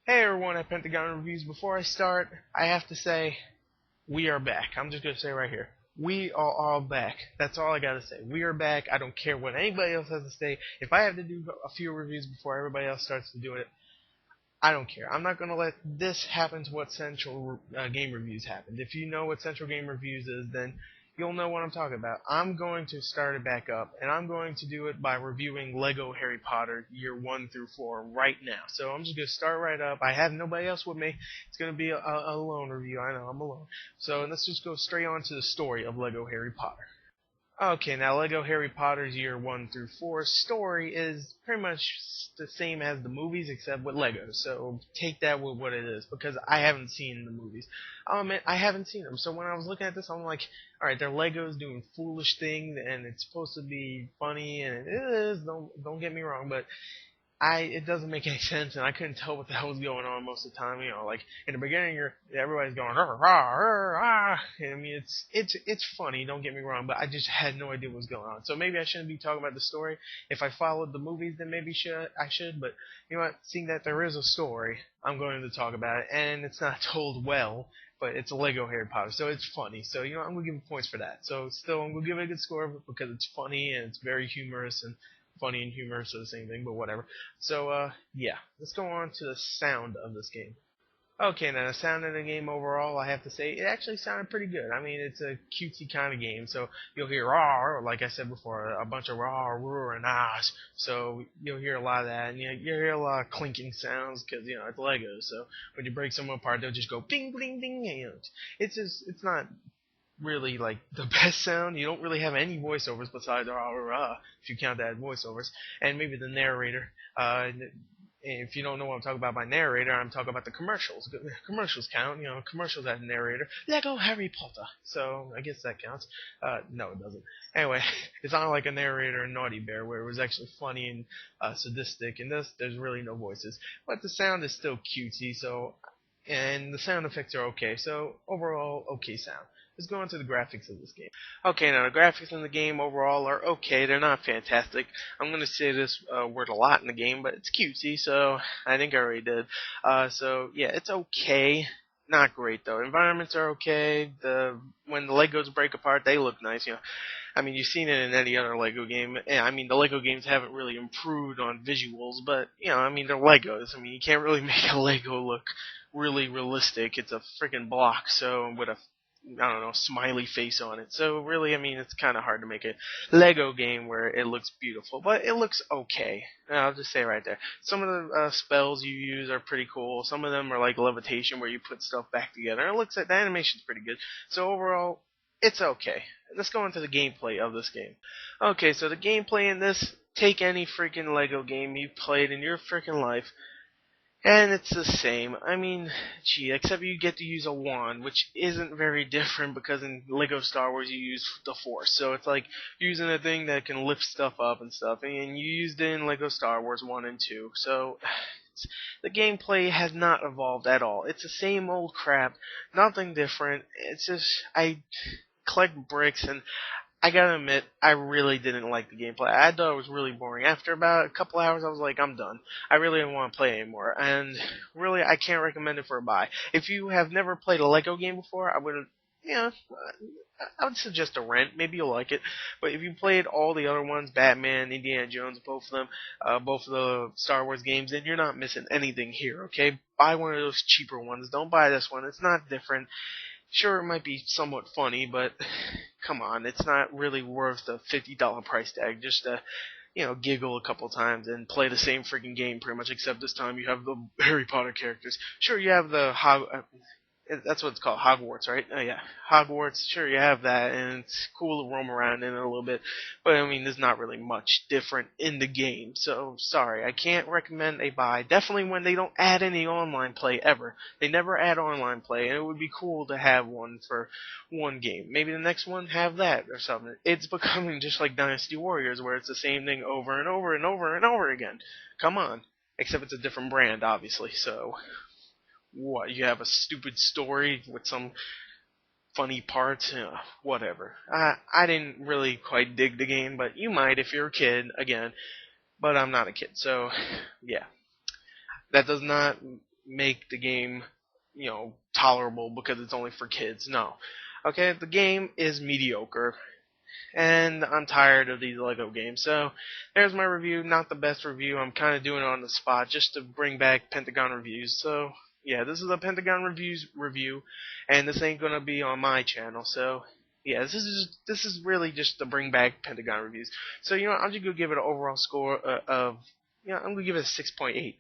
Hey everyone at Pentagon Reviews. Before I start, I have to say, we are back. I'm just going to say right here. We are all back. That's all I gotta say. We are back. I don't care what anybody else has to say. If I have to do a few reviews before everybody else starts to do it, I don't care. I'm not going to let this happen to what Central Game Reviews happened. If you know what Central Game Reviews is, then you'll know what I'm talking about. I'm going to start it back up, and I'm going to do it by reviewing Lego Harry Potter Year 1 through 4 right now. So I'm just going to start right up. I have nobody else with me. It's going to be a lone review. I know, I'm alone. So let's just go straight on to the story of Lego Harry Potter. Okay, now Lego Harry Potter's Year 1 through 4 story is pretty much the same as the movies except with Legos. So take that with what it is because I haven't seen the movies. I haven't seen them. So when I was looking at this, I'm like, alright, they're Legos doing foolish things and it's supposed to be funny and it is, don't get me wrong, but it doesn't make any sense, and I couldn't tell what the hell was going on most of the time. You know, like in the beginning, everybody's going rah, rah, rah, rah. I mean, it's funny. Don't get me wrong, but I just had no idea what was going on. So maybe I shouldn't be talking about the story. If I followed the movies, then maybe I should. But you know what? Seeing that there is a story, I'm going to talk about it, and it's not told well. But it's a Lego Harry Potter, so it's funny. So you know, I'm gonna give it points for that. So still, I'm gonna give it a good score because it's funny and it's very humorous and funny and humorous are the same thing, but whatever. So, yeah, let's go on to the sound of this game. Okay, now the sound of the game overall, I have to say, it actually sounded pretty good. I mean, it's a cutesy kind of game, so you'll hear raw, like I said before, a bunch of raw, roar, and ahs. So you'll hear a lot of that, and you hear a lot of clinking sounds because you know it's Legos. So when you break someone apart, they'll just go bing, bing, bing. And, you know, it's not really like the best sound. You don't really have any voiceovers besides rah rah rah, if you count that as voiceovers, and maybe the narrator. If you don't know what I'm talking about by narrator, I'm talking about the commercials. Commercials count, you know, commercials have a narrator. Lego Harry Potter. So I guess that counts. No, it doesn't. Anyway, it's not like a narrator in Naughty Bear where it was actually funny and sadistic. In this, there's really no voices, but the sound is still cutesy. So, and the sound effects are okay. So overall, okay sound. Let's go into the graphics of this game. Okay, now the graphics in the game overall are okay. They're not fantastic. I'm going to say this word a lot in the game, but it's cutesy, so I think I already did. So yeah, it's okay. Not great though. Environments are okay. When the Legos break apart, they look nice. You know, I mean, you've seen it in any other Lego game. I mean, the Lego games haven't really improved on visuals, but you know, I mean, they're Legos. I mean, you can't really make a Lego look really realistic. It's a freaking block, so with a I don't know, smiley face on it. So really, I mean, it's kind of hard to make a Lego game where it looks beautiful, but it looks okay. I'll just say right there. Some of the spells you use are pretty cool. Some of them are like levitation, where you put stuff back together. It looks like the animation's pretty good. So overall, it's okay. Let's go into the gameplay of this game. Okay, so the gameplay in this, take any freaking Lego game you've played in your freaking life, and it's the same. I mean, gee, except you get to use a wand, which isn't very different because in Lego Star Wars you use the Force. So it's like using a thing that can lift stuff up and stuff. And you used it in Lego Star Wars 1 and 2. So the gameplay has not evolved at all. It's the same old crap, nothing different. It's just, I collect bricks and I gotta admit, I really didn't like the gameplay. I thought it was really boring. After about a couple hours, I was like, I'm done. I really didn't want to play anymore. And really, I can't recommend it for a buy. If you have never played a Lego game before, I would, you know, I would suggest a rent. Maybe you'll like it. But if you played all the other ones, Batman, Indiana Jones, both of them, both of the Star Wars games, then you're not missing anything here, okay? Buy one of those cheaper ones. Don't buy this one. It's not different. Sure, it might be somewhat funny, but come on, it's not really worth the $50 price tag just to, you know, giggle a couple times and play the same freaking game pretty much, except this time you have the Harry Potter characters. Sure, you have the that's what it's called, Hogwarts, right? Oh yeah, Hogwarts. Sure, you have that, and it's cool to roam around in it a little bit. But I mean, there's not really much different in the game. So sorry, I can't recommend a buy. Definitely when they don't add any online play ever. They never add online play, and it would be cool to have one for one game. Maybe the next one have that or something. It's becoming just like Dynasty Warriors, where it's the same thing over and over and over and over again. Come on, except it's a different brand, obviously. So. What, you have a stupid story with some funny parts? Whatever. I didn't really quite dig the game, but you might if you're a kid, again. But I'm not a kid, so yeah. That does not make the game, tolerable because it's only for kids. No. Okay, the game is mediocre, and I'm tired of these Lego games. So there's my review. Not the best review. I'm kind of doing it on the spot just to bring back Pentagon reviews. So yeah, this is a Pentagon reviews review, and this ain't gonna be on my channel. So yeah, this is really just to bring back Pentagon reviews. So I'm just gonna give it an overall score of I'm gonna give it a 6.8.